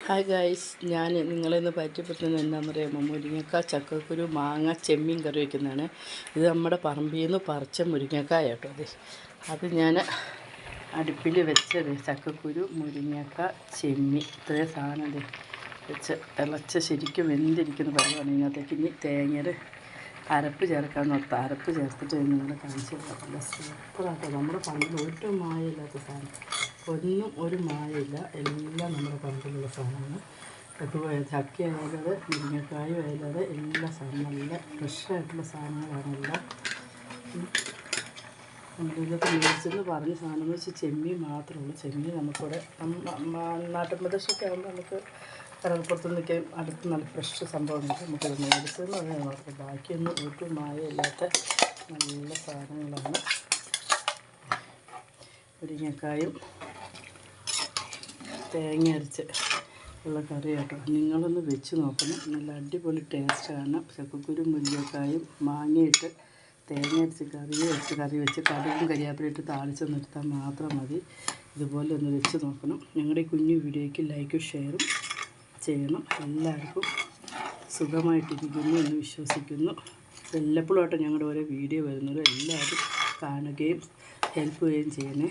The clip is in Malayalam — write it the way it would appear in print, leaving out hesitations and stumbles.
ഹായ് ഗൈസ്, ഞാൻ നിങ്ങളിന്ന് പരിചയപ്പെടുത്തുന്നത് എന്താണെന്ന് പറയുമ്പോൾ മുരിങ്ങക്ക, ചക്കക്കുരു, മാങ്ങ, ചെമ്മീൻ കറി വയ്ക്കുന്നതാണ്. ഇത് നമ്മുടെ പറമ്പിൽ നിന്ന് പറിച്ച മുരിങ്ങക്കായ കേട്ടോ. അത് ഞാൻ അടുപ്പിൽ വെച്ചത് ചക്കക്കുരു, മുരിങ്ങക്ക, ചെമ്മീൻ ഇത്രയും സാധനം വെച്ച് തിളച്ച് ശരിക്കും വെന്തിരിക്കുന്ന പരിപാടി. ഇതിനകത്തേക്ക് ഇനി തേങ്ങയുടെ അരപ്പ് ചേർക്കാമെന്ന് ഓർത്ത് അരപ്പ് ചേർത്തിട്ട് നിങ്ങളെ കാണിച്ചു തരാം. സൂപ്പറാട്ടോ. നമ്മുടെ പറമ്പിൽ ഒട്ടും മായമില്ലാത്ത സാധനം, ഒന്നും ഒരു മായമില്ല, എല്ലാം നമ്മുടെ പറമ്പിലുള്ള സാധനമാണ്. അതുപോലെ ചക്കയായാലും മുരിങ്ങക്കായും ആയാലും എല്ലാ സാധനവും നല്ല ഫ്രഷായിട്ടുള്ള സാധനങ്ങളാണ് എല്ലാം. ഇതൊക്കെ മേടിച്ചെന്ന് പറഞ്ഞ സാധനം എന്ന് വെച്ചാൽ ചെമ്മീൻ മാത്രമേ ഉള്ളൂ. ചെമ്മീൻ നമുക്കിവിടെ നാട്ടിൻ പ്രദേശമൊക്കെ ആകുമ്പോൾ നമുക്ക് കടൽപ്പുറത്ത് നിന്നൊക്കെ അടുത്ത് നല്ല ഫ്രഷ് സംഭവങ്ങൾ നമുക്കത് മേടിച്ചതെന്ന് പറഞ്ഞാൽ മാത്രം, ബാക്കിയൊന്നും ഒട്ടും മായമില്ലാത്ത നല്ല സാധനങ്ങളാണ്. മുരിങ്ങക്കായും തേങ്ങ അരച്ച് ഉള്ള കറി കേട്ടോ. നിങ്ങളൊന്ന് വെച്ച് നോക്കണം, നല്ല അടിപൊളി ടേസ്റ്റാണ്. ചക്കക്കുരു, മുരിങ്ങക്കായും മാങ്ങയിട്ട് തേങ്ങ അരച്ച് കറി വെച്ച് കടുകും കരിയാപ്പിലയിട്ട് താളിച്ച് നിർത്താൻ മാത്രം മതി. ഇതുപോലെ ഒന്ന് വെച്ച് നോക്കണം. ഞങ്ങളുടെ ഈ കുഞ്ഞു വീഡിയോയ്ക്ക് ലൈക്കും ഷെയറും ചെയ്യണം. എല്ലാവർക്കും സുഖമായിട്ടിരിക്കുന്നു എന്ന് വിശ്വസിക്കുന്നു. വല്ലപ്പോഴായിട്ട് ഞങ്ങളുടെ ഓരോ വീഡിയോ വരുന്നത് എല്ലാവരും കാണുകയും ഹെൽപ്പ് ചെയ്യുകയും ചെയ്യണേ.